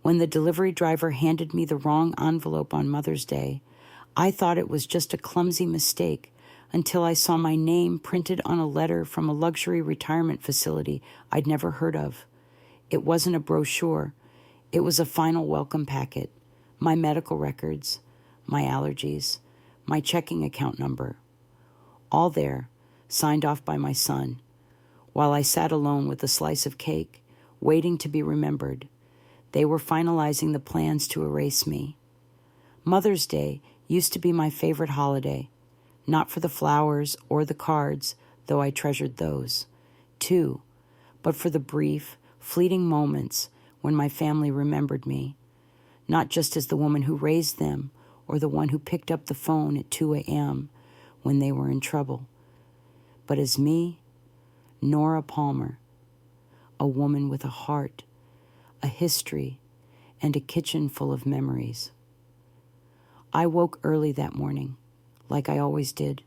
When the delivery driver handed me the wrong envelope on Mother's Day, I thought it was just a clumsy mistake until I saw my name printed on a letter from a luxury retirement facility I'd never heard of. It wasn't a brochure. It was a final welcome packet, my medical records, my allergies, my checking account number. All there, signed off by my son, while I sat alone with a slice of cake, waiting to be remembered. They were finalizing the plans to erase me. Mother's Day used to be my favorite holiday, not for the flowers or the cards, though I treasured those, too, but for the brief, fleeting moments when my family remembered me, not just as the woman who raised them or the one who picked up the phone at 2 a.m. when they were in trouble, but as me, Nora Palmer, a woman with a heart, a history, and a kitchen full of memories. I woke early that morning, like I always did,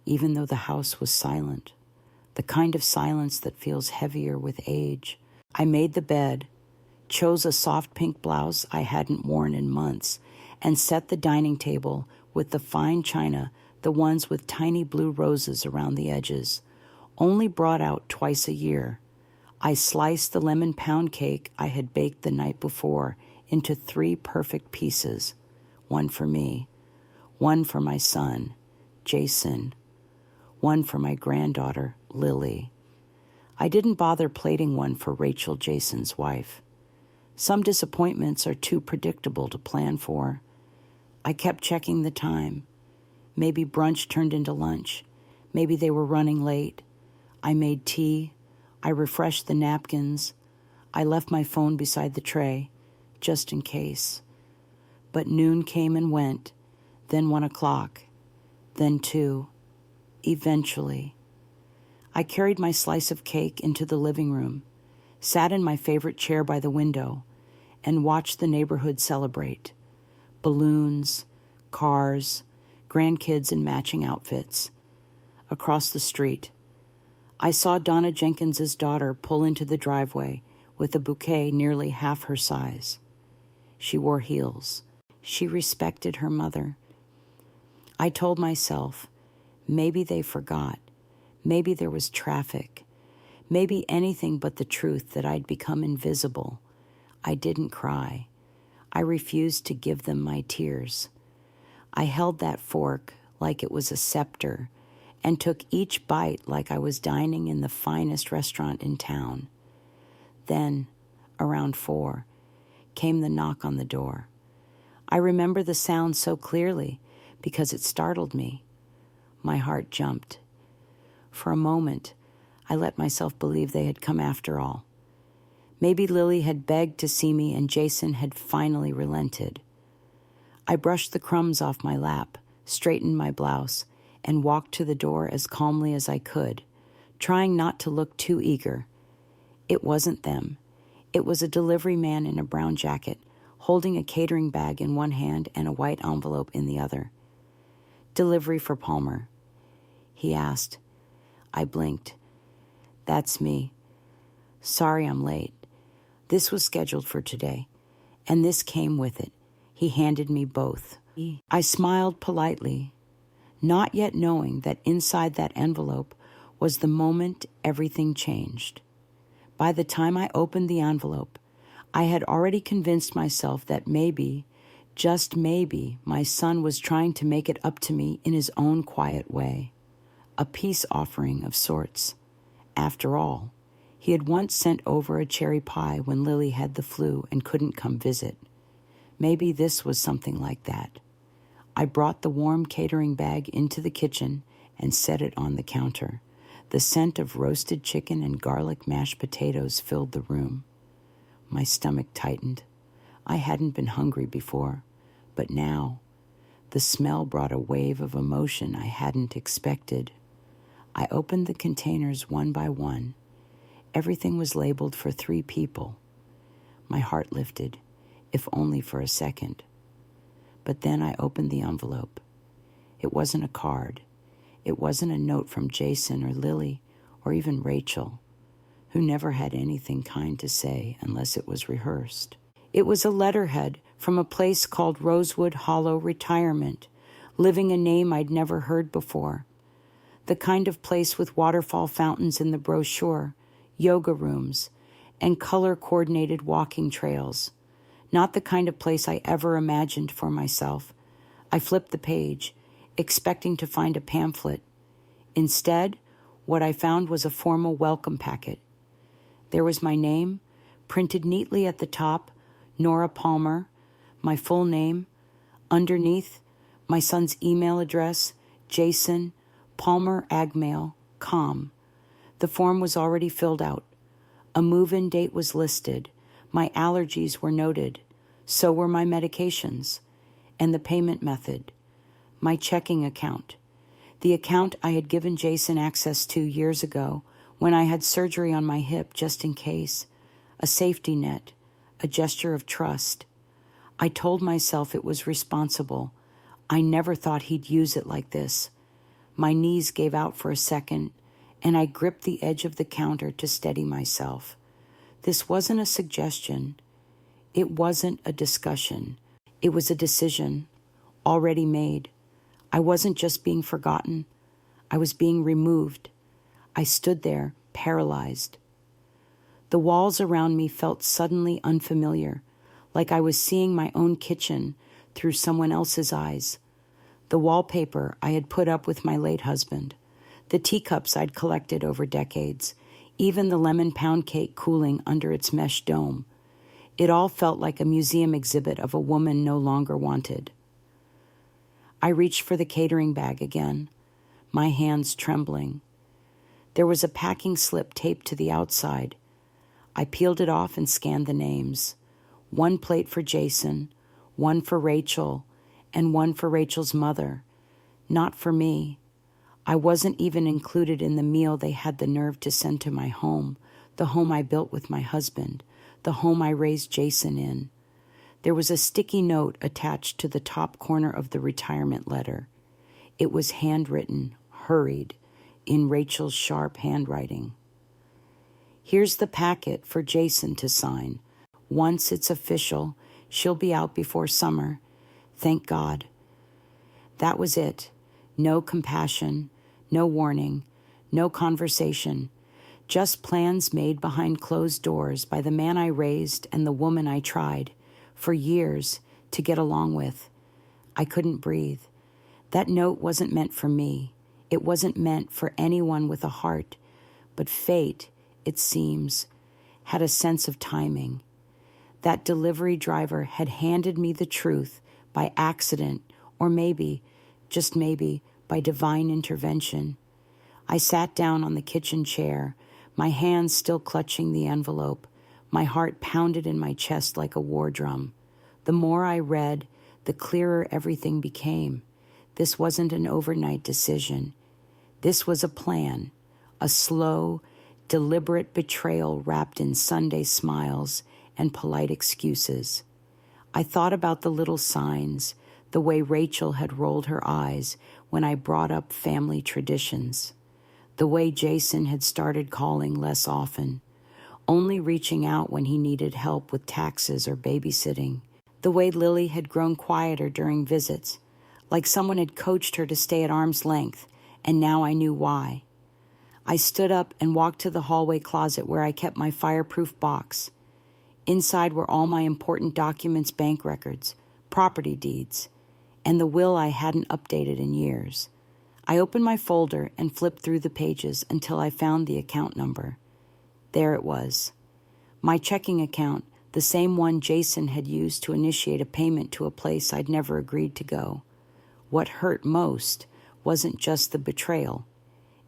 even though the house was silent, the kind of silence that feels heavier with age. I made the bed, chose a soft pink blouse I hadn't worn in months, and set the dining table with the fine china, the ones with tiny blue roses around the edges, only brought out twice a year. I sliced the lemon pound cake I had baked the night before into 3 perfect pieces, one for me, one for my son, Jason, one for my granddaughter, Lily. I didn't bother plating one for Rachel, Jason's wife. Some disappointments are too predictable to plan for. I kept checking the time. Maybe brunch turned into lunch. Maybe they were running late. I made tea. I refreshed the napkins. I left my phone beside the tray, just in case. But noon came and went, then 1 o'clock, then 2. Eventually, I carried my slice of cake into the living room, sat in my favorite chair by the window, and watched the neighborhood celebrate. Balloons, cars, grandkids in matching outfits. Across the street, I saw Donna Jenkins's daughter pull into the driveway with a bouquet nearly half her size. She wore heels. She respected her mother. I told myself, maybe they forgot. Maybe there was traffic. Maybe anything but the truth that I'd become invisible. I didn't cry. I refused to give them my tears. I held that fork like it was a scepter and took each bite like I was dining in the finest restaurant in town. Then, around 4, came the knock on the door. I remember the sound so clearly because it startled me. My heart jumped. For a moment, I let myself believe they had come after all. Maybe Lily had begged to see me and Jason had finally relented. I brushed the crumbs off my lap, straightened my blouse, and walked to the door as calmly as I could, trying not to look too eager. It wasn't them. It was a delivery man in a brown jacket, holding a catering bag in one hand and a white envelope in the other. "Delivery for Palmer," he asked. I blinked. "That's me. Sorry I'm late. This was scheduled for today, and this came with it." He handed me both. I smiled politely, not yet knowing that inside that envelope was the moment everything changed. By the time I opened the envelope, I had already convinced myself that maybe, just maybe, my son was trying to make it up to me in his own quiet way. A peace offering of sorts. After all, he had once sent over a cherry pie when Lily had the flu and couldn't come visit. Maybe this was something like that. I brought the warm catering bag into the kitchen and set it on the counter. The scent of roasted chicken and garlic mashed potatoes filled the room. My stomach tightened. I hadn't been hungry before, but now, the smell brought a wave of emotion I hadn't expected. I opened the containers one by one. Everything was labeled for 3 people. My heart lifted, if only for a second. But then I opened the envelope. It wasn't a card. It wasn't a note from Jason or Lily or even Rachel, who never had anything kind to say unless it was rehearsed. It was a letterhead from a place called Rosewood Hollow Retirement, living a name I'd never heard before. The kind of place with waterfall fountains in the brochure, yoga rooms, and color-coordinated walking trails. Not the kind of place I ever imagined for myself. I flipped the page, expecting to find a pamphlet. Instead, what I found was a formal welcome packet. There was my name, printed neatly at the top, Nora Palmer, my full name. Underneath, my son's email address, Jason, palmeragmail.com. The form was already filled out. A move-in date was listed. My allergies were noted. So were my medications. And the payment method. My checking account. The account I had given Jason access to years ago when I had surgery on my hip just in case. A safety net. A gesture of trust. I told myself it was responsible. I never thought he'd use it like this. My knees gave out for a second, and I gripped the edge of the counter to steady myself. This wasn't a suggestion. It wasn't a discussion. It was a decision, already made. I wasn't just being forgotten. I was being removed. I stood there, paralyzed. The walls around me felt suddenly unfamiliar, like I was seeing my own kitchen through someone else's eyes. The wallpaper I had put up with my late husband, the teacups I'd collected over decades, even the lemon pound cake cooling under its mesh dome. It all felt like a museum exhibit of a woman no longer wanted. I reached for the catering bag again, my hands trembling. There was a packing slip taped to the outside. I peeled it off and scanned the names. 1 plate for Jason, 1 for Rachel, and 1 for Rachel's mother. Not for me. I wasn't even included in the meal they had the nerve to send to my home, the home I built with my husband, the home I raised Jason in. There was a sticky note attached to the top corner of the retirement letter. It was handwritten, hurried, in Rachel's sharp handwriting. Here's the packet for Jason to sign. Once it's official, she'll be out before summer. Thank God. That was it. No compassion, no warning, no conversation. Just plans made behind closed doors by the man I raised and the woman I tried, for years, to get along with. I couldn't breathe. That note wasn't meant for me. It wasn't meant for anyone with a heart. But fate, it seems, had a sense of timing. That delivery driver had handed me the truth by accident, or maybe, just maybe, by divine intervention. I sat down on the kitchen chair, my hands still clutching the envelope. My heart pounded in my chest like a war drum. The more I read, the clearer everything became. This wasn't an overnight decision. This was a plan, a slow, deliberate betrayal wrapped in Sunday smiles and polite excuses. I thought about the little signs, the way Rachel had rolled her eyes when I brought up family traditions, the way Jason had started calling less often, only reaching out when he needed help with taxes or babysitting, the way Lily had grown quieter during visits, like someone had coached her to stay at arm's length, and now I knew why. I stood up and walked to the hallway closet where I kept my fireproof box. Inside were all my important documents, bank records, property deeds, and the will I hadn't updated in years. I opened my folder and flipped through the pages until I found the account number. There it was. My checking account, the same one Jason had used to initiate a payment to a place I'd never agreed to go. What hurt most wasn't just the betrayal.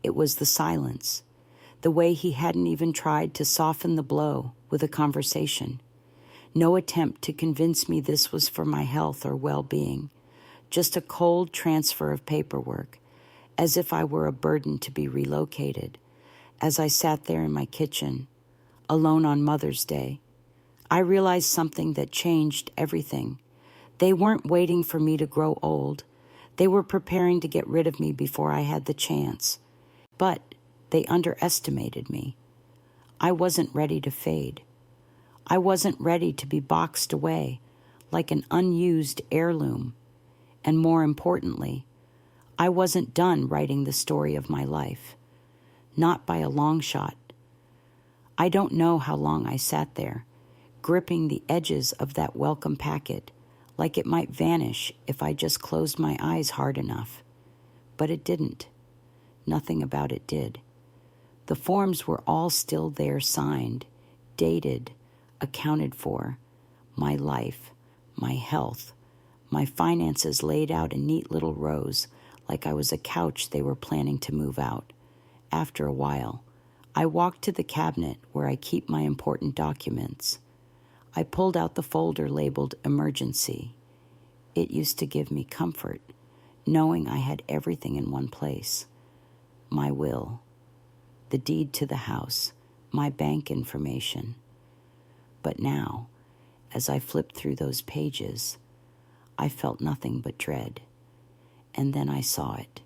It was the silence, the way he hadn't even tried to soften the blow with a conversation. No attempt to convince me this was for my health or well-being, just a cold transfer of paperwork, as if I were a burden to be relocated. As I sat there in my kitchen, alone on Mother's Day, I realized something that changed everything. They weren't waiting for me to grow old. They were preparing to get rid of me before I had the chance. But they underestimated me. I wasn't ready to fade. I wasn't ready to be boxed away like an unused heirloom. And more importantly, I wasn't done writing the story of my life. Not by a long shot. I don't know how long I sat there, gripping the edges of that welcome packet, like it might vanish if I just closed my eyes hard enough. But it didn't. Nothing about it did. The forms were all still there, signed, dated, accounted for. My life, my health, my finances laid out in neat little rows, like I was a couch they were planning to move out. After a while, I walked to the cabinet where I keep my important documents. I pulled out the folder labeled Emergency. It used to give me comfort, knowing I had everything in one place. My will, the deed to the house, my bank information. But now, as I flipped through those pages, I felt nothing but dread. And then I saw it.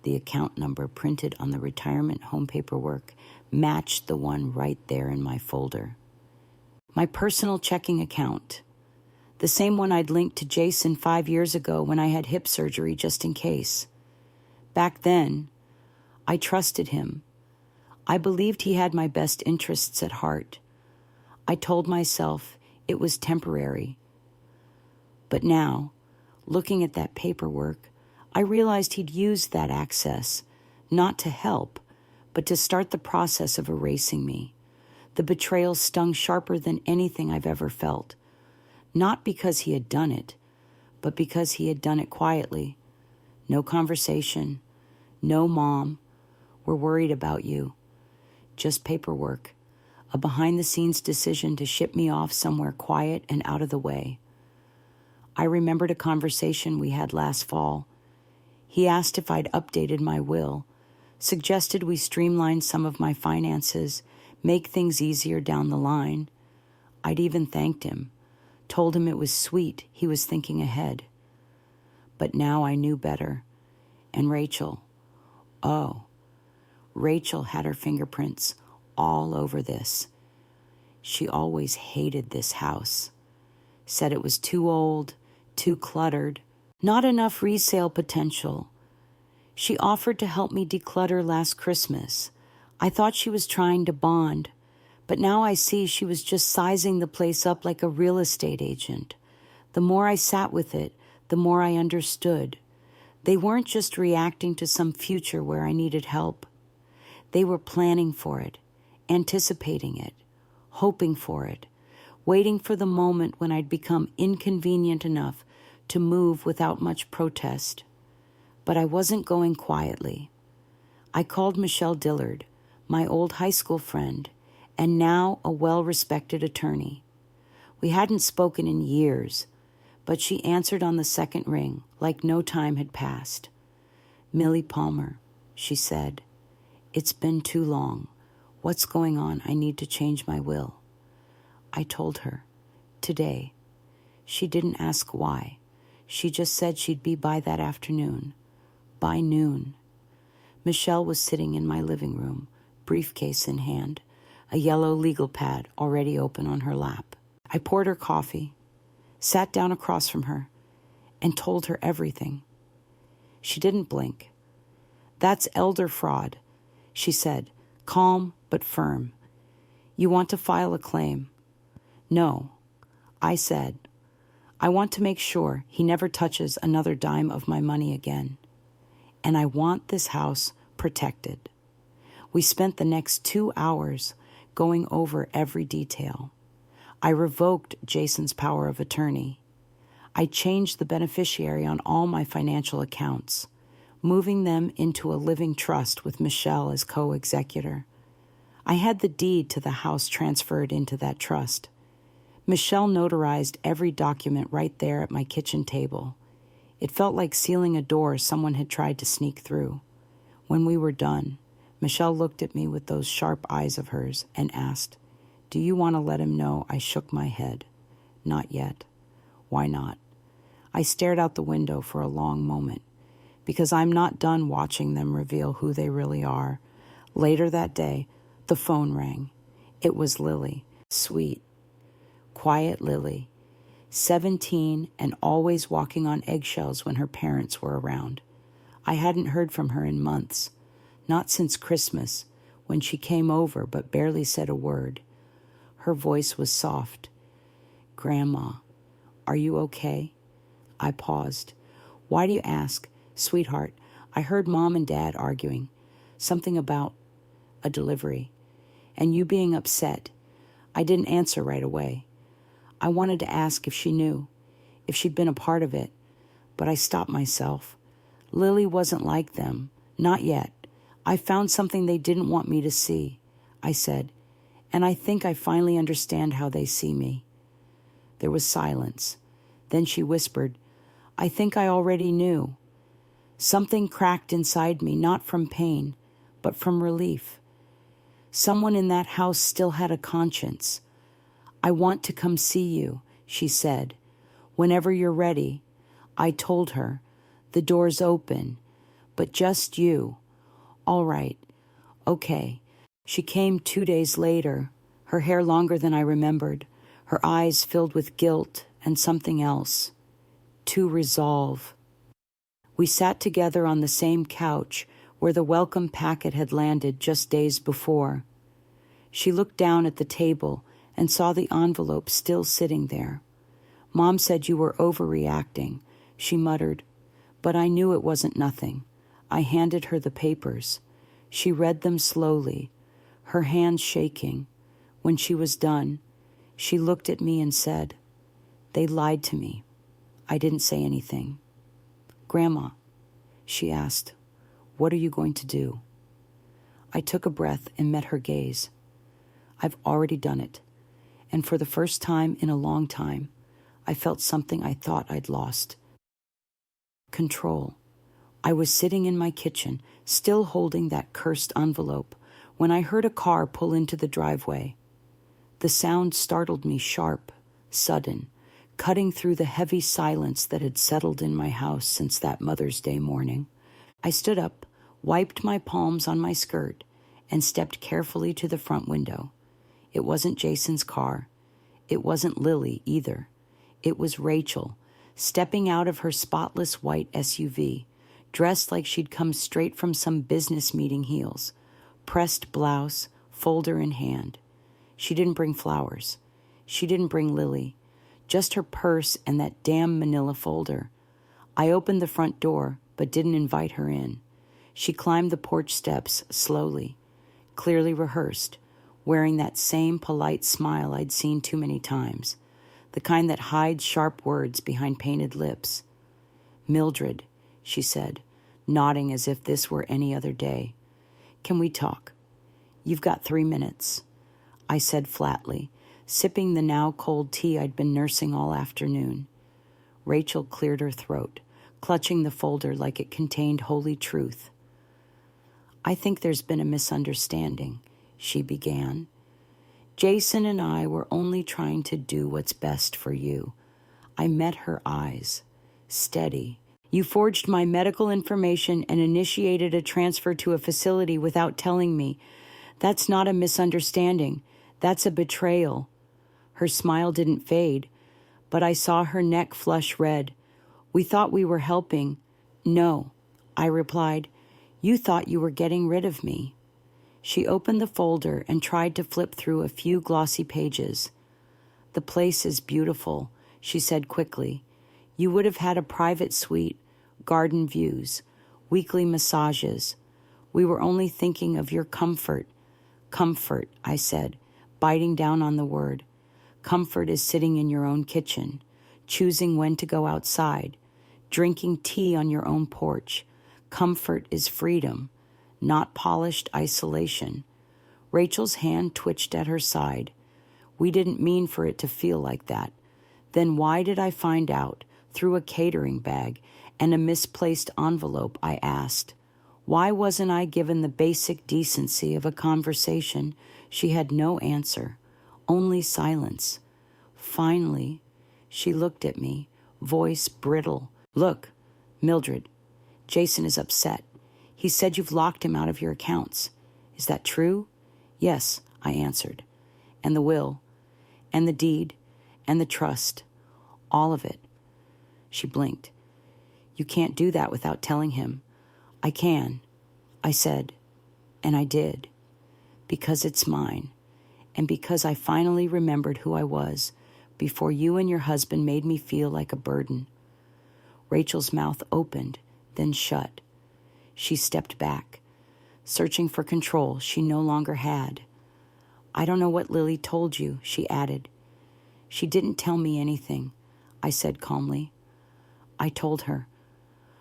The account number printed on the retirement home paperwork matched the one right there in my folder. My personal checking account, the same one I'd linked to Jason 5 years ago when I had hip surgery just in case. Back then, I trusted him. I believed he had my best interests at heart. I told myself it was temporary. But now, looking at that paperwork, I realized he'd used that access, not to help, but to start the process of erasing me. The betrayal stung sharper than anything I've ever felt. Not because he had done it, but because he had done it quietly. No conversation, no mom, we're worried about you. Just paperwork, a behind-the-scenes decision to ship me off somewhere quiet and out of the way. I remembered a conversation we had last fall. He asked if I'd updated my will, suggested we streamline some of my finances, make things easier down the line. I'd even thanked him, told him it was sweet he was thinking ahead. But now I knew better. And Rachel, Rachel had her fingerprints all over this. She always hated this house. Said it was too old, too cluttered, not enough resale potential. She offered to help me declutter last Christmas. I thought she was trying to bond, but now I see she was just sizing the place up like a real estate agent. The more I sat with it, the more I understood. They weren't just reacting to some future where I needed help. They were planning for it, anticipating it, hoping for it, waiting for the moment when I'd become inconvenient enough to move without much protest. But I wasn't going quietly. I called Michelle Dillard, my old high school friend, and now a well-respected attorney. We hadn't spoken in years, but she answered on the second ring like no time had passed. "Millie Palmer," she said, "it's been too long. What's going on? I need to change my will." I told her, today. She didn't ask why. She just said she'd be by that afternoon. By noon. Michelle was sitting in my living room, briefcase in hand, a yellow legal pad already open on her lap. I poured her coffee, sat down across from her, and told her everything. She didn't blink. "That's elder fraud," she said, calm but firm. "You want to file a claim." "No," I said. "I want to make sure he never touches another dime of my money again. And I want this house protected." We spent the next 2 hours going over every detail. I revoked Jason's power of attorney. I changed the beneficiary on all my financial accounts, moving them into a living trust with Michelle as co-executor. I had the deed to the house transferred into that trust. Michelle notarized every document right there at my kitchen table. It felt like sealing a door someone had tried to sneak through. When we were done, Michelle looked at me with those sharp eyes of hers and asked, "Do you want to let him know?" I shook my head. "Not yet." "Why not?" I stared out the window for a long moment, because I'm not done watching them reveal who they really are. Later that day, the phone rang. It was Lily. Sweet, Quiet Lily, 17 and always walking on eggshells when her parents were around. I hadn't heard from her in months, not since Christmas, when she came over but barely said a word. Her voice was soft. "Grandma, are you okay?" I paused. "Why do you ask? Sweetheart, I heard Mom and Dad arguing. Something about a delivery. And you being upset. I didn't answer right away. I wanted to ask if she knew, if she'd been a part of it, but I stopped myself. Lily wasn't like them. Not yet. I found something they didn't want me to see," I said, "and I think I finally understand how they see me." There was silence. Then she whispered, "I think I already knew." Something cracked inside me, not from pain, but from relief. Someone in that house still had a conscience. "I want to come see you," she said. "Whenever you're ready." I told her, "The door's open, but just you." "All right. Okay." She came 2 days later, her hair longer than I remembered, her eyes filled with guilt and something else. To resolve. We sat together on the same couch where the welcome packet had landed just days before. She looked down at the table and saw the envelope still sitting there. "Mom said you were overreacting," she muttered, but I knew it wasn't nothing. I handed her the papers. She read them slowly, her hands shaking. When she was done, she looked at me and said, "They lied to me." I didn't say anything. "Grandma," she asked, "what are you going to do?" I took a breath and met her gaze. I've already done it, and for the first time in a long time, I felt something I thought I'd lost. Control. I was sitting in my kitchen, still holding that cursed envelope, when I heard a car pull into the driveway. The sound startled me sharp, sudden, cutting through the heavy silence that had settled in my house since that Mother's Day morning. I stood up, wiped my palms on my skirt, and stepped carefully to the front window. It wasn't Jason's car. It wasn't Lily either. It was Rachel, stepping out of her spotless white SUV, dressed like she'd come straight from some business meeting heels, pressed blouse, folder in hand. She didn't bring flowers. She didn't bring Lily, just her purse and that damn manila folder. I opened the front door, but didn't invite her in. She climbed the porch steps slowly, clearly rehearsed, wearing that same polite smile I'd seen too many times, the kind that hides sharp words behind painted lips. "Mildred," she said, nodding as if this were any other day. "Can we talk?" "You've got 3 minutes," I said flatly, sipping the now cold tea I'd been nursing all afternoon. Rachel cleared her throat, clutching the folder like it contained holy truth. "I think there's been a misunderstanding," she began. "Jason and I were only trying to do what's best for you." I met her eyes, steady. "You forged my medical information and initiated a transfer to a facility without telling me. That's not a misunderstanding. That's a betrayal." Her smile didn't fade, but I saw her neck flush red. "We thought we were helping." "No," I replied. "You thought you were getting rid of me." She opened the folder and tried to flip through a few glossy pages. "The place is beautiful," she said quickly. "You would have had a private suite, garden views, weekly massages. We were only thinking of your comfort." "Comfort," I said, biting down on the word. "Comfort is sitting in your own kitchen, choosing when to go outside, drinking tea on your own porch. Comfort is freedom, not polished isolation." Rachel's hand twitched at her side. "We didn't mean for it to feel like that." Then why did I find out, through a catering bag and a misplaced envelope, I asked. Why wasn't I given the basic decency of a conversation? She had no answer, only silence. Finally, she looked at me, voice brittle. "Look, Mildred, Jason is upset. He said you've locked him out of your accounts. Is that true?" "Yes," I answered. "And the will, and the deed, and the trust. All of it. She blinked. You can't do that without telling him. I can, I said, and I did, because it's mine, and because I finally remembered who I was before you and your husband made me feel like a burden. Rachel's mouth opened, then shut. She stepped back, searching for control she no longer had. I don't know what Lily told you, she added. She didn't tell me anything, I said calmly. I told her.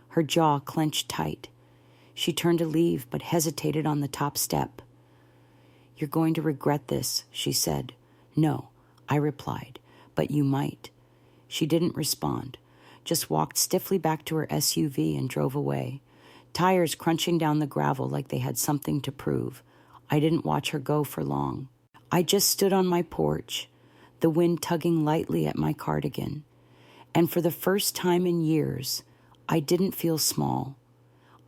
Her jaw clenched tight. She turned to leave, but hesitated on the top step. You're going to regret this, she said. No, I replied, but you might. She didn't respond, just walked stiffly back to her SUV and drove away, tires crunching down the gravel like they had something to prove. I didn't watch her go for long. I just stood on my porch, the wind tugging lightly at my cardigan, and for the first time in years, I didn't feel small.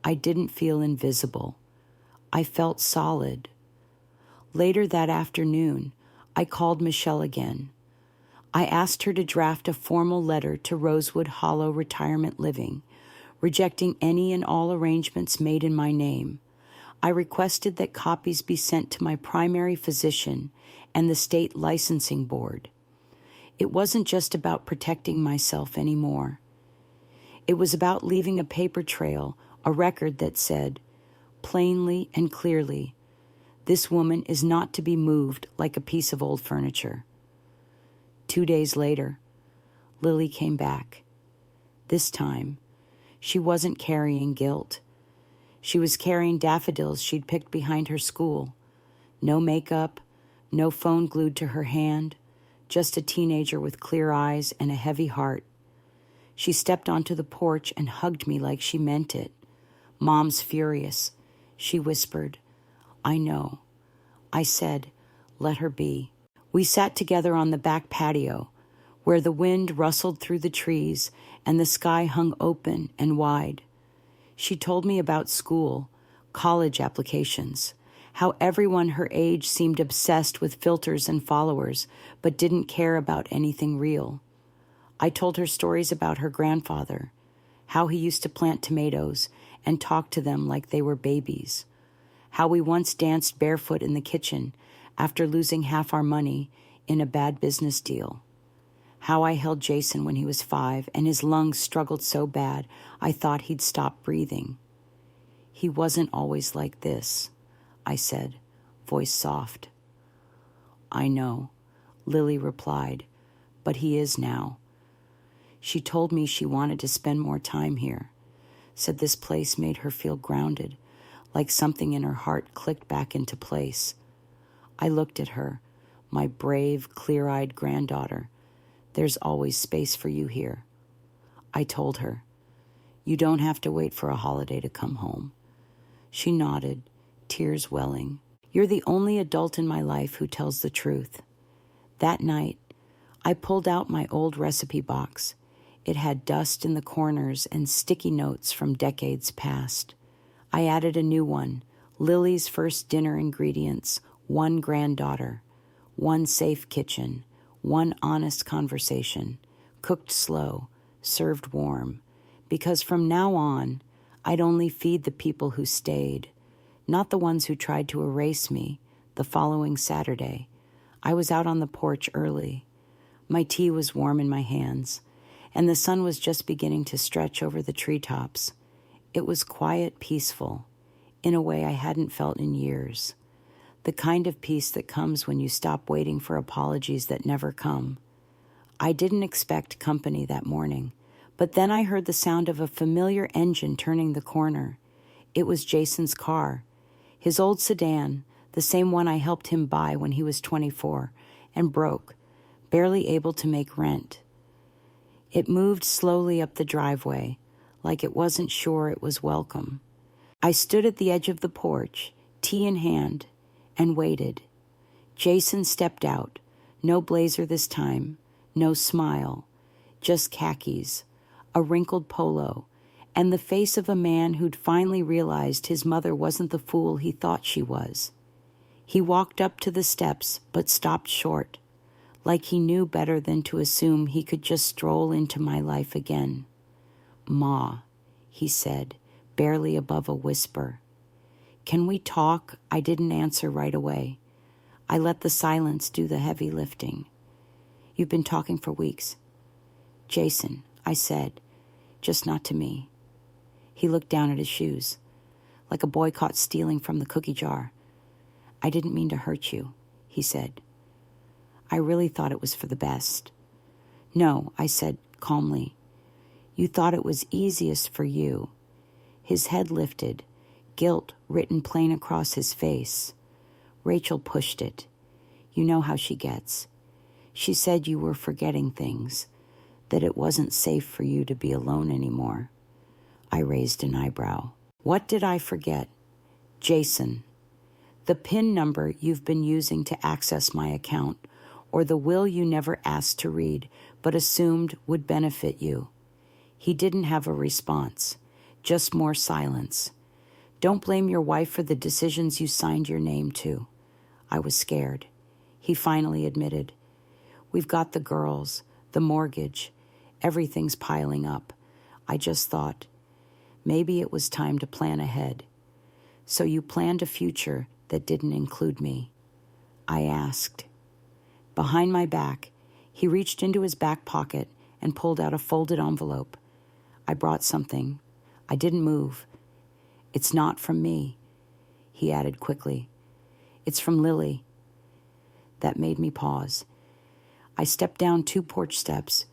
I didn't feel invisible. I felt solid. Later that afternoon, I called Michelle again. I asked her to draft a formal letter to Rosewood Hollow Retirement Living, rejecting any and all arrangements made in my name. I requested that copies be sent to my primary physician and the state licensing board. It wasn't just about protecting myself anymore. It was about leaving a paper trail, a record that said, plainly and clearly, this woman is not to be moved like a piece of old furniture. 2 days later, Lily came back. This time, she wasn't carrying guilt. She was carrying daffodils she'd picked behind her school. No makeup, no phone glued to her hand, just a teenager with clear eyes and a heavy heart. She stepped onto the porch and hugged me like she meant it. Mom's furious. She whispered, I know. I said, let her be. We sat together on the back patio, where the wind rustled through the trees and the sky hung open and wide. She told me about school, college applications, how everyone her age seemed obsessed with filters and followers, but didn't care about anything real. I told her stories about her grandfather, how he used to plant tomatoes and talk to them like they were babies, how we once danced barefoot in the kitchen after losing half our money in a bad business deal, how I held Jason when he was 5 and his lungs struggled so bad I thought he'd stop breathing. He wasn't always like this, I said, voice soft. I know, Lily replied, but he is now. She told me she wanted to spend more time here, said this place made her feel grounded, like something in her heart clicked back into place. I looked at her, my brave, clear-eyed granddaughter. There's always space for you here. I told her, you don't have to wait for a holiday to come home. She nodded, tears welling. You're the only adult in my life who tells the truth. That night, I pulled out my old recipe box. It had dust in the corners and sticky notes from decades past. I added a new one, Lily's first dinner ingredients, 1 granddaughter, 1 safe kitchen, 1 honest conversation, cooked slow, served warm, because from now on, I'd only feed the people who stayed, not the ones who tried to erase me. The following Saturday, I was out on the porch early. My tea was warm in my hands, and the sun was just beginning to stretch over the treetops. It was quiet, peaceful, in a way I hadn't felt in years. The kind of peace that comes when you stop waiting for apologies that never come. I didn't expect company that morning, but then I heard the sound of a familiar engine turning the corner. It was Jason's car, his old sedan, the same one I helped him buy when he was 24, and broke, barely able to make rent. It moved slowly up the driveway, like it wasn't sure it was welcome. I stood at the edge of the porch, tea in hand, and waited. Jason stepped out, no blazer this time, no smile, just khakis, a wrinkled polo, and the face of a man who'd finally realized his mother wasn't the fool he thought she was. He walked up to the steps, but stopped short, like he knew better than to assume he could just stroll into my life again. "Ma," he said, barely above a whisper. "Can we talk?" I didn't answer right away. I let the silence do the heavy lifting. "You've been talking for weeks." "Jason," I said, "just not to me." He looked down at his shoes, like a boy caught stealing from the cookie jar. "I didn't mean to hurt you," he said. "I really thought it was for the best." "No," I said calmly. "You thought it was easiest for you." His head lifted, guilt written plain across his face. "Rachel pushed it. You know how she gets. She said you were forgetting things, that it wasn't safe for you to be alone anymore." I raised an eyebrow. "What did I forget?" "Jason, the PIN number you've been using to access my account, or the will you never asked to read but assumed would benefit you." He didn't have a response, just more silence. "Don't blame your wife for the decisions you signed your name to." I was scared. He finally admitted, "We've got the girls, the mortgage, everything's piling up. I just thought, maybe it was time to plan ahead." "So you planned a future that didn't include me?" I asked. Behind my back, he reached into his back pocket and pulled out a folded envelope. "I brought something. I didn't move. It's not from me," he added quickly. "It's from Lily." That made me pause. I stepped down 2 porch steps,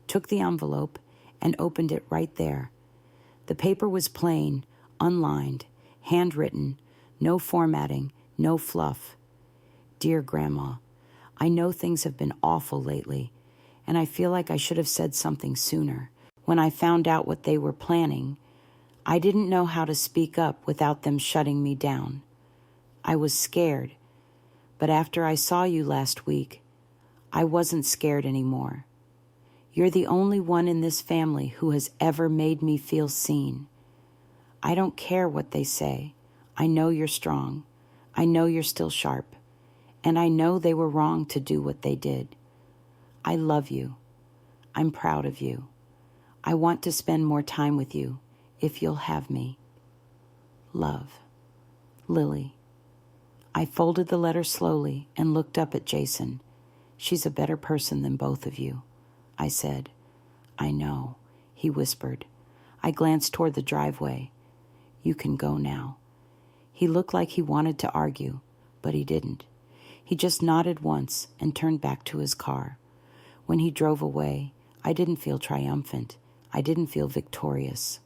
took the envelope, and opened it right there. The paper was plain, unlined, handwritten, no formatting, no fluff. "Dear Grandma, I know things have been awful lately, and I feel like I should have said something sooner. When I found out what they were planning, I didn't know how to speak up without them shutting me down. I was scared, but after I saw you last week, I wasn't scared anymore. You're the only one in this family who has ever made me feel seen. I don't care what they say. I know you're strong. I know you're still sharp. And I know they were wrong to do what they did. I love you. I'm proud of you. I want to spend more time with you, if you'll have me. Love, Lily." I folded the letter slowly and looked up at Jason. "She's a better person than both of you," I said. "I know," he whispered. I glanced toward the driveway. "You can go now." He looked like he wanted to argue, but he didn't. He just nodded once and turned back to his car. When he drove away, I didn't feel triumphant. I didn't feel victorious.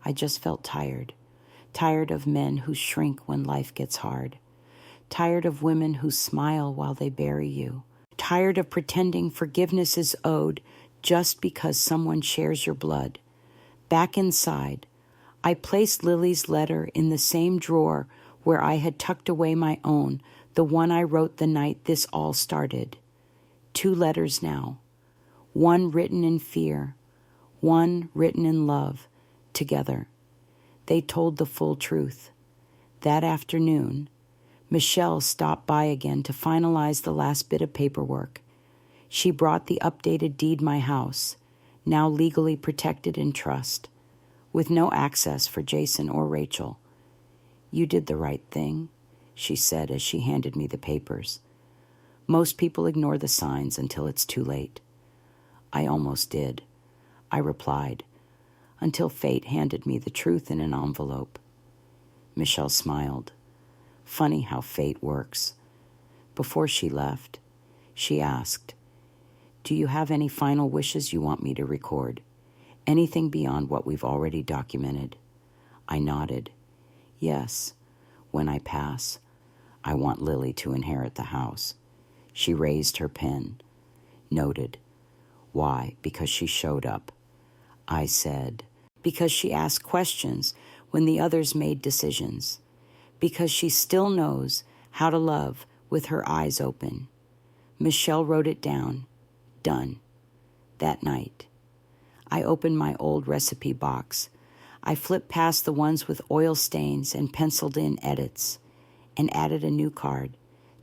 I just felt tired. Tired of men who shrink when life gets hard. Tired of women who smile while they bury you. Tired of pretending forgiveness is owed just because someone shares your blood. Back inside, I placed Lily's letter in the same drawer where I had tucked away my own, the one I wrote the night this all started. 2 letters now. One written in fear, one written in love, together. They told the full truth. That afternoon, Michelle stopped by again to finalize the last bit of paperwork. She brought the updated deed my house, now legally protected in trust, with no access for Jason or Rachel. "You did the right thing," she said as she handed me the papers. "Most people ignore the signs until it's too late." "I almost did," I replied, until fate handed me the truth in an envelope. Michelle smiled. Funny how fate works. Before she left, she asked, "Do you have any final wishes you want me to record? Anything beyond what we've already documented?" I nodded. "Yes, when I pass, I want Lily to inherit the house." She raised her pen. Noted. "Why? Because she showed up." I said, "Because she asked questions when the others made decisions. Because she still knows how to love with her eyes open." Michelle wrote it down. Done. That night, I opened my old recipe box. I flipped past the ones with oil stains and penciled in edits, and added a new card.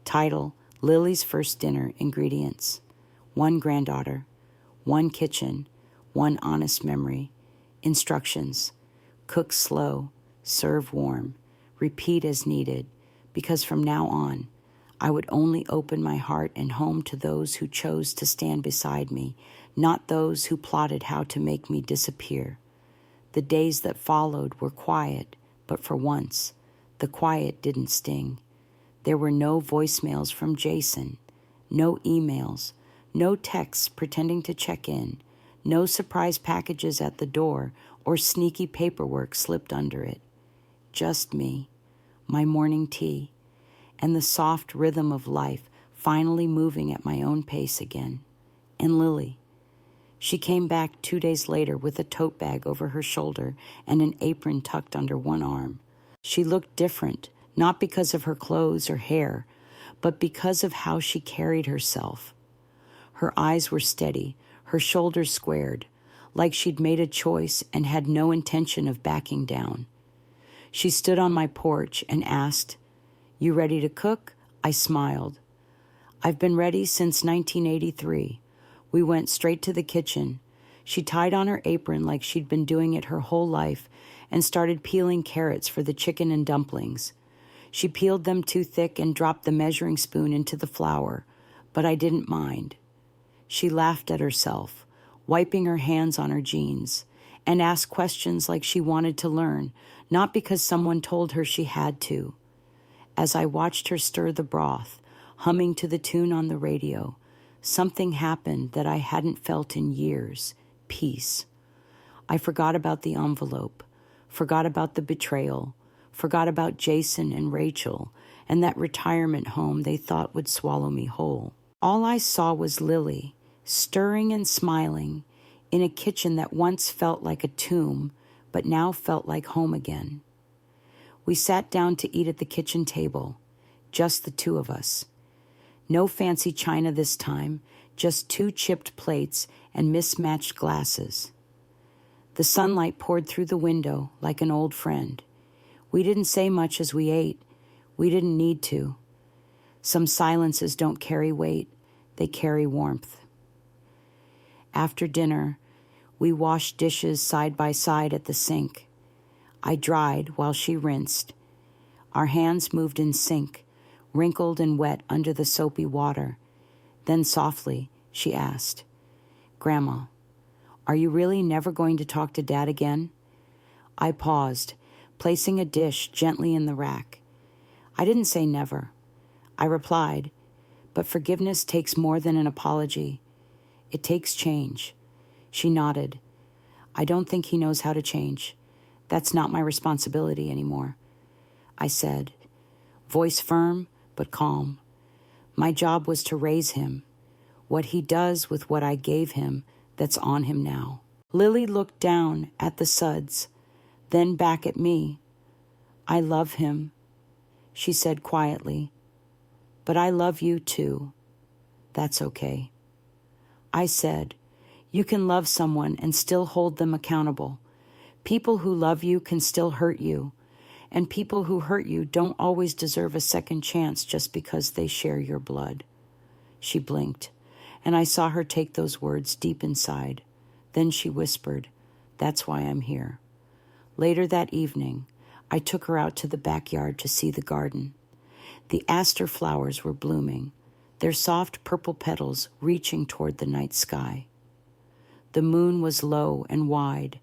Title, Lily's First Dinner, Ingredients. one granddaughter, one kitchen, one honest memory, instructions, cook slow, serve warm, repeat as needed, because from now on, I would only open my heart and home to those who chose to stand beside me, not those who plotted how to make me disappear. The days that followed were quiet, but for once, the quiet didn't sting. There were no voicemails from Jason, no emails, no texts pretending to check in, no surprise packages at the door or sneaky paperwork slipped under it. Just me, my morning tea, and the soft rhythm of life finally moving at my own pace again. And Lily. She came back 2 days later with a tote bag over her shoulder and an apron tucked under one arm. She looked different, not because of her clothes or hair, but because of how she carried herself. Her eyes were steady, her shoulders squared, like she'd made a choice and had no intention of backing down. She stood on my porch and asked, "You ready to cook?" I smiled. "I've been ready since 1983. We went straight to the kitchen. She tied on her apron like she'd been doing it her whole life and started peeling carrots for the chicken and dumplings. She peeled them too thick and dropped the measuring spoon into the flour, but I didn't mind. She laughed at herself, wiping her hands on her jeans, and asked questions like she wanted to learn, not because someone told her she had to. As I watched her stir the broth, humming to the tune on the radio, something happened that I hadn't felt in years: peace. I forgot about the envelope, forgot about the betrayal, forgot about Jason and Rachel and that retirement home they thought would swallow me whole. All I saw was Lily, stirring and smiling, in a kitchen that once felt like a tomb, but now felt like home again. We sat down to eat at the kitchen table, just the two of us. No fancy china this time, just 2 chipped plates and mismatched glasses. The sunlight poured through the window like an old friend. We didn't say much as we ate. We didn't need to. Some silences don't carry weight, they carry warmth. After dinner, we washed dishes side by side at the sink. I dried while she rinsed. Our hands moved in sync, wrinkled and wet under the soapy water. Then softly, she asked, "Grandma, are you really never going to talk to Dad again?" I paused, placing a dish gently in the rack. I didn't say never. I replied, "But forgiveness takes more than an apology. It takes change." She nodded. "I don't think he knows how to change. That's not my responsibility anymore," I said, voice firm but calm. My job was to raise him. What he does with what I gave him, that's on him now. Lily looked down at the suds, then back at me. "I love him," she said quietly. "But I love you too. That's okay." I said, "You can love someone and still hold them accountable. People who love you can still hurt you, and people who hurt you don't always deserve a second chance just because they share your blood." She blinked, and I saw her take those words deep inside. Then she whispered, "That's why I'm here." Later that evening, I took her out to the backyard to see the garden. The aster flowers were blooming, their soft purple petals reaching toward the night sky. The moon was low and wide,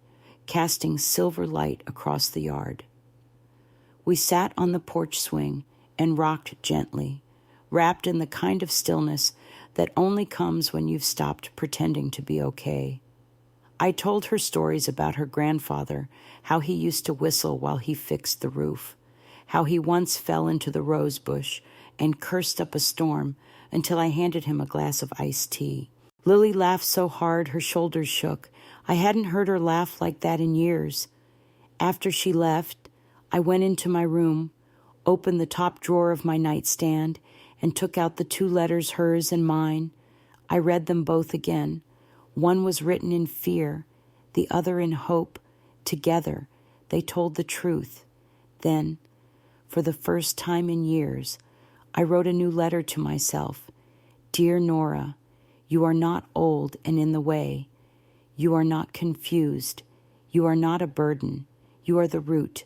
casting silver light across the yard. We sat on the porch swing and rocked gently, wrapped in the kind of stillness that only comes when you've stopped pretending to be okay. I told her stories about her grandfather, how he used to whistle while he fixed the roof, how he once fell into the rose bush and cursed up a storm until I handed him a glass of iced tea. Lily laughed so hard her shoulders shook. I hadn't heard her laugh like that in years. After she left, I went into my room, opened the top drawer of my nightstand, and took out the 2 letters, hers and mine. I read them both again. One was written in fear, the other in hope. Together, they told the truth. Then, for the first time in years, I wrote a new letter to myself. "Dear Nora, You are not old and in the way. You are not confused. You are not a burden. You are the root,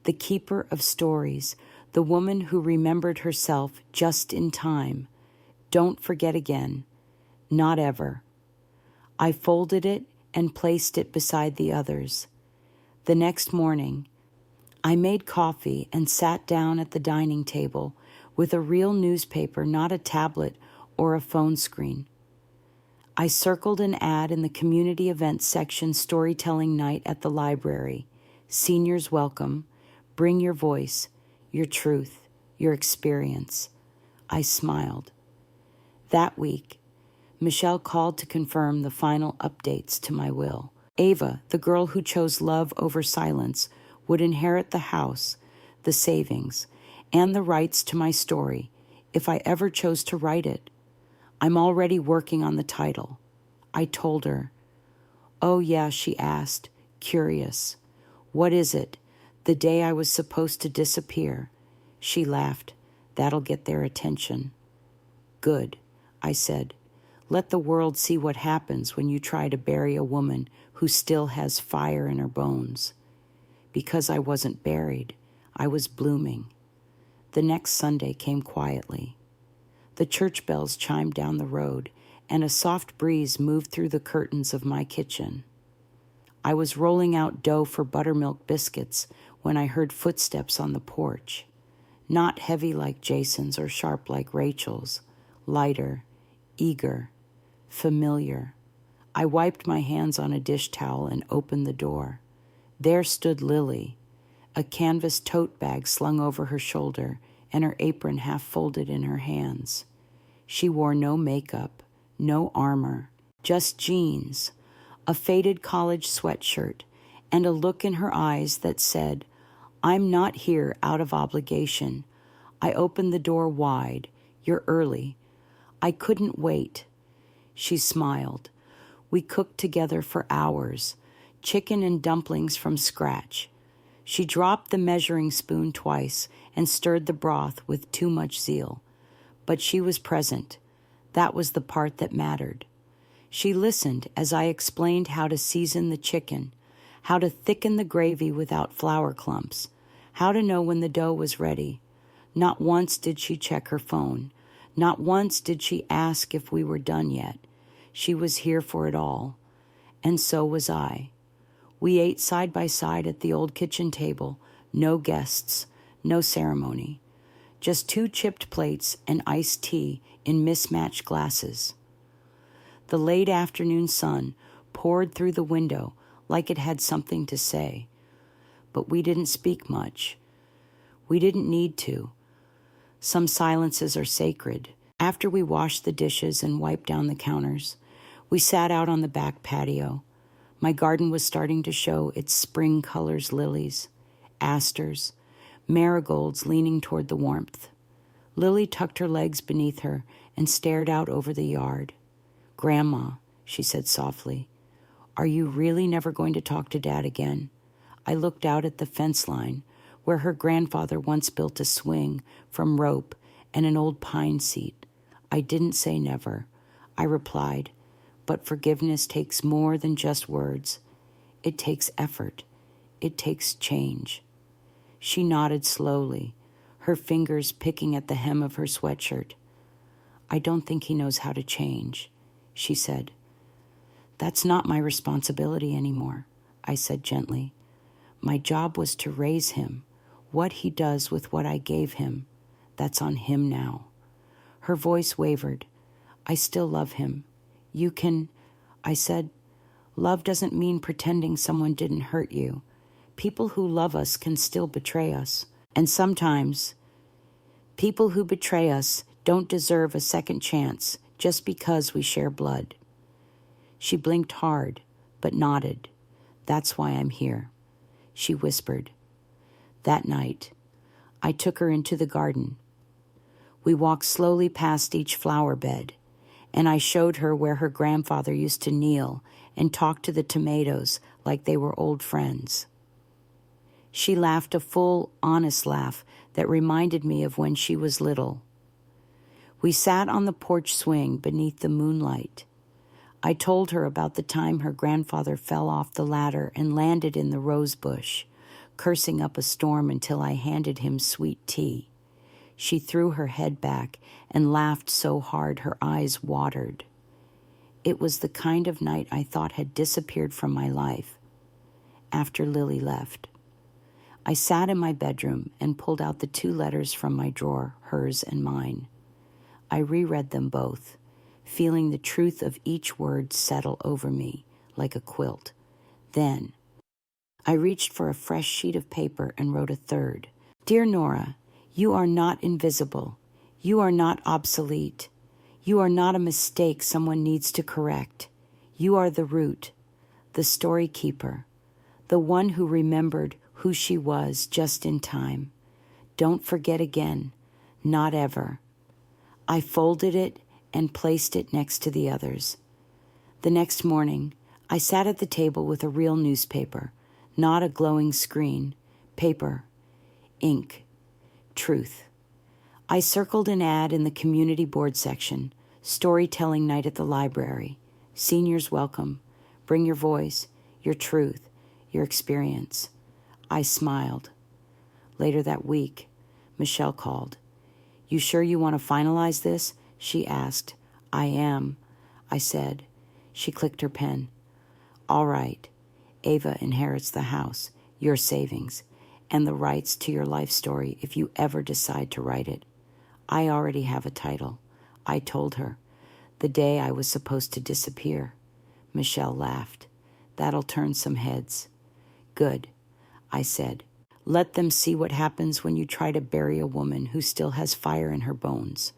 the keeper of stories, the woman who remembered herself just in time. Don't forget again. Not ever. I folded it and placed it beside the others. The next morning, I made coffee and sat down at the dining table with a real newspaper, not a tablet or a phone screen. I circled an ad in the community events section, storytelling night at the library. Seniors welcome. Bring your voice, your truth, your experience. I smiled. That week, Michelle called to confirm the final updates to my will. Ava, the girl who chose love over silence, would inherit the house, the savings, and the rights to my story if I ever chose to write it. I'm already working on the title. I told her. Oh yeah, she asked, curious. What is it? The day I was supposed to disappear. She laughed. That'll get their attention. Good, I said. Let the world see what happens when you try to bury a woman who still has fire in her bones. Because I wasn't buried, I was blooming. The next Sunday came quietly. The church bells chimed down the road, and a soft breeze moved through the curtains of my kitchen. I was rolling out dough for buttermilk biscuits when I heard footsteps on the porch. Not heavy like Jason's or sharp like Rachel's, lighter, eager, familiar. I wiped my hands on a dish towel and opened the door. There stood Lily, a canvas tote bag slung over her shoulder and her apron half folded in her hands. She wore no makeup, no armor, just jeans, a faded college sweatshirt, and a look in her eyes that said, I'm not here out of obligation. I opened the door wide. You're early. I couldn't wait. She smiled. We cooked together for hours, chicken and dumplings from scratch. She dropped the measuring spoon twice and stirred the broth with too much zeal. But she was present. That was the part that mattered. She listened as I explained how to season the chicken, how to thicken the gravy without flour clumps, how to know when the dough was ready. Not once did she check her phone. Not once did she ask if we were done yet. She was here for it all. And so was I. We ate side by side at the old kitchen table, no guests, no ceremony. Just 2 chipped plates and iced tea in mismatched glasses. The late afternoon sun poured through the window like it had something to say. But we didn't speak much. We didn't need to. Some silences are sacred. After we washed the dishes and wiped down the counters, we sat out on the back patio. My garden was starting to show its spring colors: lilies, asters, marigolds leaning toward the warmth. Lily tucked her legs beneath her and stared out over the yard. Grandma, she said softly, are you really never going to talk to Dad again? I looked out at the fence line where her grandfather once built a swing from rope and an old pine seat. I didn't say never. I replied, but forgiveness takes more than just words. It takes effort. It takes change. She nodded slowly, her fingers picking at the hem of her sweatshirt. I don't think he knows how to change, she said. That's not my responsibility anymore, I said gently. My job was to raise him. What he does with what I gave him, that's on him now. Her voice wavered. I still love him. You can, I said, love doesn't mean pretending someone didn't hurt you. People who love us can still betray us. And sometimes, people who betray us don't deserve a second chance just because we share blood. She blinked hard, but nodded. That's why I'm here. She whispered. That night, I took her into the garden. We walked slowly past each flower bed, and I showed her where her grandfather used to kneel and talk to the tomatoes like they were old friends. She laughed a full, honest laugh that reminded me of when she was little. We sat on the porch swing beneath the moonlight. I told her about the time her grandfather fell off the ladder and landed in the rose bush, cursing up a storm until I handed him sweet tea. She threw her head back and laughed so hard her eyes watered. It was the kind of night I thought had disappeared from my life after Lily left. I sat in my bedroom and pulled out the 2 letters from my drawer, hers and mine. I reread them both, feeling the truth of each word settle over me like a quilt. Then, I reached for a fresh sheet of paper and wrote a third. Dear Nora, you are not invisible. You are not obsolete. You are not a mistake someone needs to correct. You are the root, the story keeper, the one who remembered who she was just in time. Don't forget again, not ever. I folded it and placed it next to the others. The next morning, I sat at the table with a real newspaper, not a glowing screen, paper, ink, truth. I circled an ad in the community board section, storytelling night at the library, seniors welcome, bring your voice, your truth, your experience. I smiled. Later that week, Michelle called. You sure you want to finalize this? She asked. I am, I said. She clicked her pen. All right. Ava inherits the house, your savings, and the rights to your life story if you ever decide to write it. I already have a title. I told her. The day I was supposed to disappear. Michelle laughed. That'll turn some heads. Good, I said. Let them see what happens when you try to bury a woman who still has fire in her bones.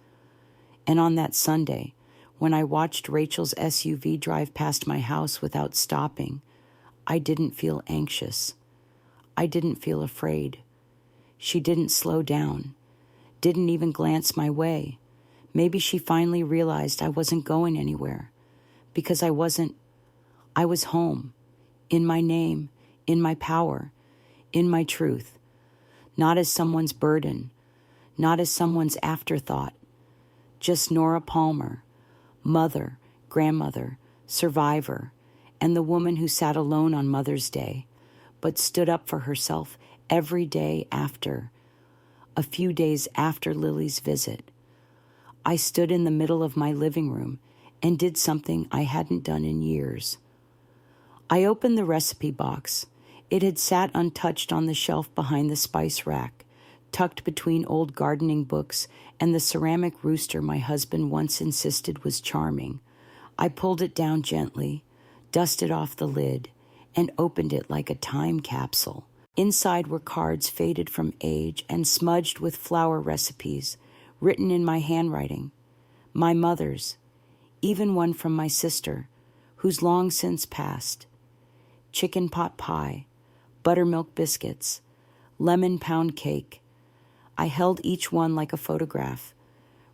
And on that Sunday, when I watched Rachel's SUV drive past my house without stopping, I didn't feel anxious. I didn't feel afraid. She didn't slow down, didn't even glance my way. Maybe she finally realized I wasn't going anywhere, because I was home, in my name, in my power, in my truth, not as someone's burden, not as someone's afterthought, just Nora Palmer, mother, grandmother, survivor, and the woman who sat alone on Mother's Day, but stood up for herself every day after, a few days after Lily's visit. I stood in the middle of my living room and did something I hadn't done in years. I opened the recipe box. It had sat untouched on the shelf behind the spice rack, tucked between old gardening books and the ceramic rooster my husband once insisted was charming. I pulled it down gently, dusted off the lid, and opened it like a time capsule. Inside were cards faded from age and smudged with flour recipes, written in my handwriting. My mother's, even one from my sister, who's long since passed. Chicken pot pie, buttermilk biscuits, lemon pound cake. I held each one like a photograph,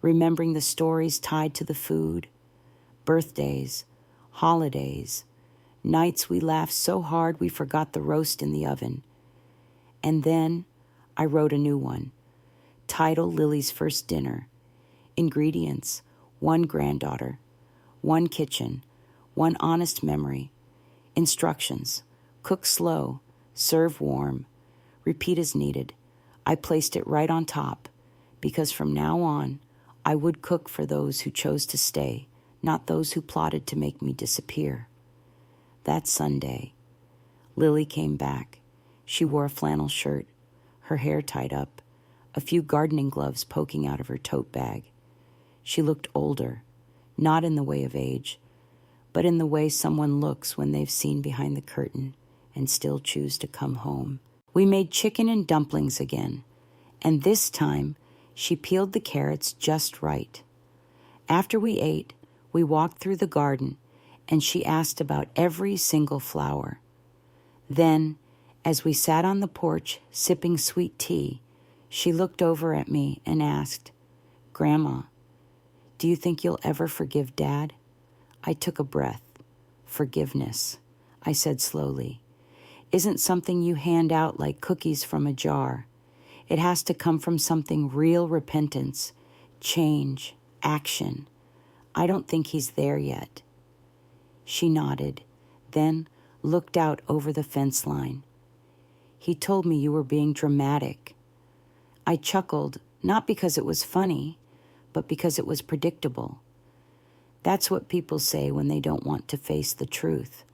remembering the stories tied to the food, birthdays, holidays, nights we laughed so hard we forgot the roast in the oven. And then I wrote a new one. Title Lily's first dinner. Ingredients, 1 granddaughter, 1 kitchen, 1 honest memory. Instructions, cook slow, serve warm, repeat as needed. I placed it right on top, because from now on, I would cook for those who chose to stay, not those who plotted to make me disappear. That Sunday, Lily came back. She wore a flannel shirt, her hair tied up, a few gardening gloves poking out of her tote bag. She looked older, not in the way of age, but in the way someone looks when they've seen behind the curtain and still choose to come home. We made chicken and dumplings again, and this time she peeled the carrots just right. After we ate, we walked through the garden, and she asked about every single flower. Then, as we sat on the porch sipping sweet tea, she looked over at me and asked, "Grandma, do you think you'll ever forgive Dad?" I took a breath. Forgiveness, I said slowly, isn't something you hand out like cookies from a jar. It has to come from something real repentance, change, action. I don't think he's there yet." She nodded, then looked out over the fence line. "He told me you were being dramatic." I chuckled, not because it was funny, but because it was predictable. "That's what people say when they don't want to face the truth,"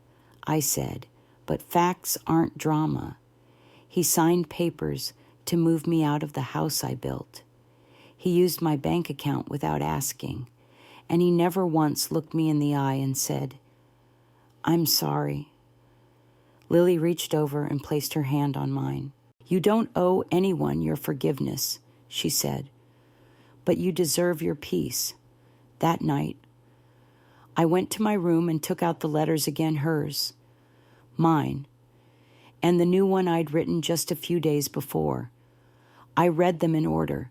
I said, "but facts aren't drama. He signed papers to move me out of the house I built. He used my bank account without asking, and he never once looked me in the eye and said, 'I'm sorry.'" Lily reached over and placed her hand on mine. "You don't owe anyone your forgiveness," she said, "but you deserve your peace." That night, I went to my room and took out the letters again, hers, mine, and the new one I'd written just a few days before. I read them in order,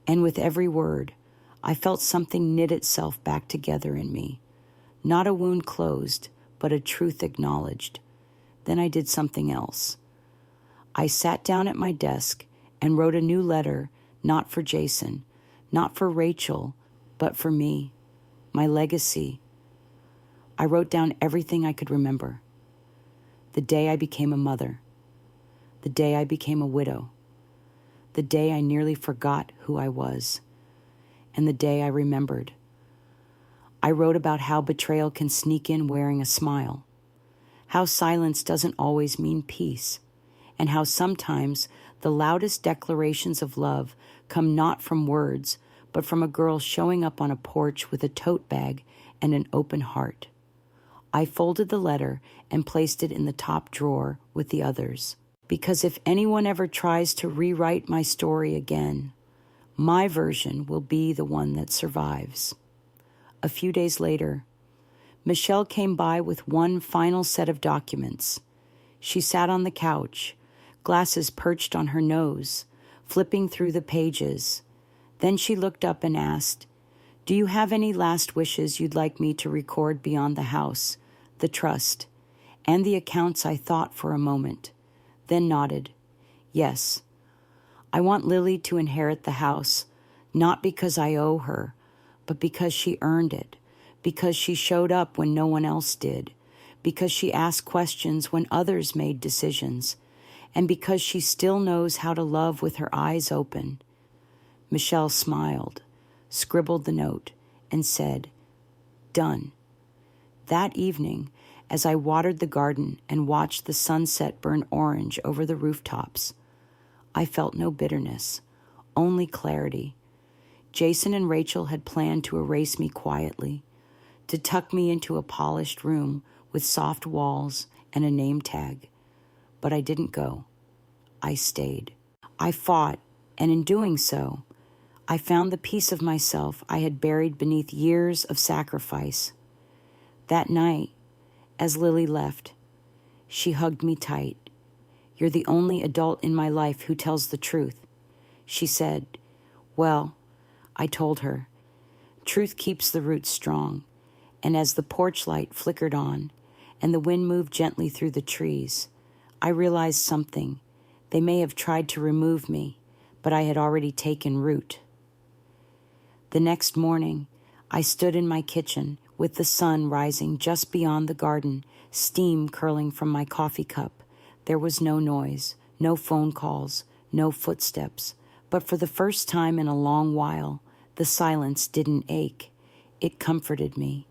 and with every word, I felt something knit itself back together in me. Not a wound closed, but a truth acknowledged. Then I did something else. I sat down at my desk and wrote a new letter, not for Jason, not for Rachel, but for me, my legacy. I wrote down everything I could remember. The day I became a mother. The day I became a widow. The day I nearly forgot who I was. And the day I remembered. I wrote about how betrayal can sneak in wearing a smile, how silence doesn't always mean peace, and how sometimes the loudest declarations of love come not from words, but from a girl showing up on a porch with a tote bag and an open heart. I folded the letter and placed it in the top drawer with the others, because if anyone ever tries to rewrite my story again, my version will be the one that survives. A few days later, Michelle came by with one final set of documents. She sat on the couch, glasses perched on her nose, flipping through the pages. Then she looked up and asked, "Do you have any last wishes you'd like me to record beyond the house, the trust, and the accounts?" I thought for a moment, then nodded. "Yes. I want Lily to inherit the house, not because I owe her, but because she earned it, because she showed up when no one else did, because she asked questions when others made decisions, and because she still knows how to love with her eyes open." Michelle smiled, scribbled the note, and said, "Done." That evening, as I watered the garden and watched the sunset burn orange over the rooftops, I felt no bitterness, only clarity. Jason and Rachel had planned to erase me quietly, to tuck me into a polished room with soft walls and a name tag. But I didn't go. I stayed. I fought, and in doing so, I found the piece of myself I had buried beneath years of sacrifice. That night, as Lily left, she hugged me tight. "You're the only adult in my life who tells the truth," she said. "Well," I told her, "truth keeps the roots strong." And as the porch light flickered on and the wind moved gently through the trees, I realized something. They may have tried to remove me, but I had already taken root. The next morning, I stood in my kitchen with the sun rising just beyond the garden, steam curling from my coffee cup. There was no noise, no phone calls, no footsteps, but for the first time in a long while, the silence didn't ache. It comforted me.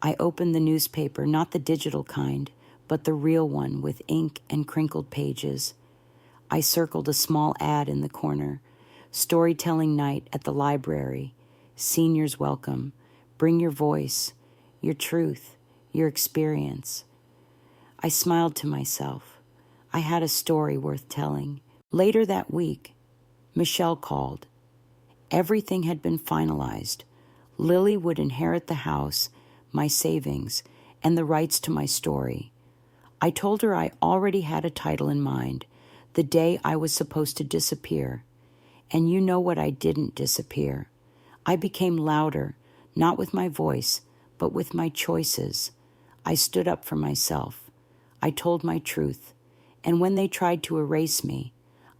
I opened the newspaper, not the digital kind, but the real one with ink and crinkled pages. I circled a small ad in the corner. Storytelling night at the library. Seniors welcome. Bring your voice, your truth, your experience. I smiled to myself. I had a story worth telling. Later that week, Michelle called. Everything had been finalized. Lily would inherit the house, my savings, and the rights to my story. I told her I already had a title in mind, the day I was supposed to disappear. And you know what I didn't disappear. I became louder, not with my voice, but with my choices. I stood up for myself. I told my truth. And when they tried to erase me,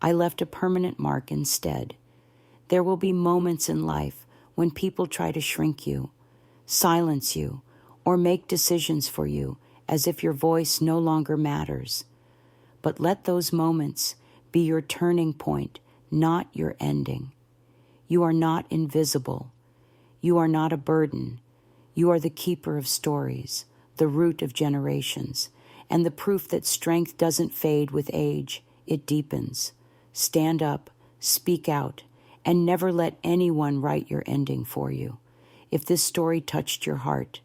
I left a permanent mark instead. There will be moments in life when people try to shrink you, silence you, or make decisions for you as if your voice no longer matters. But let those moments be your turning point, not your ending. You are not invisible. You are not a burden. You are the keeper of stories, the root of generations, and the proof that strength doesn't fade with age, it deepens. Stand up, speak out, and never let anyone write your ending for you. If this story touched your heart,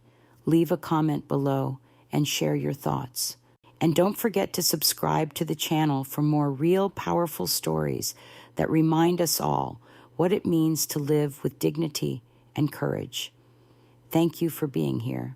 leave a comment below and share your thoughts. And don't forget to subscribe to the channel for more real, powerful stories that remind us all what it means to live with dignity and courage. Thank you for being here.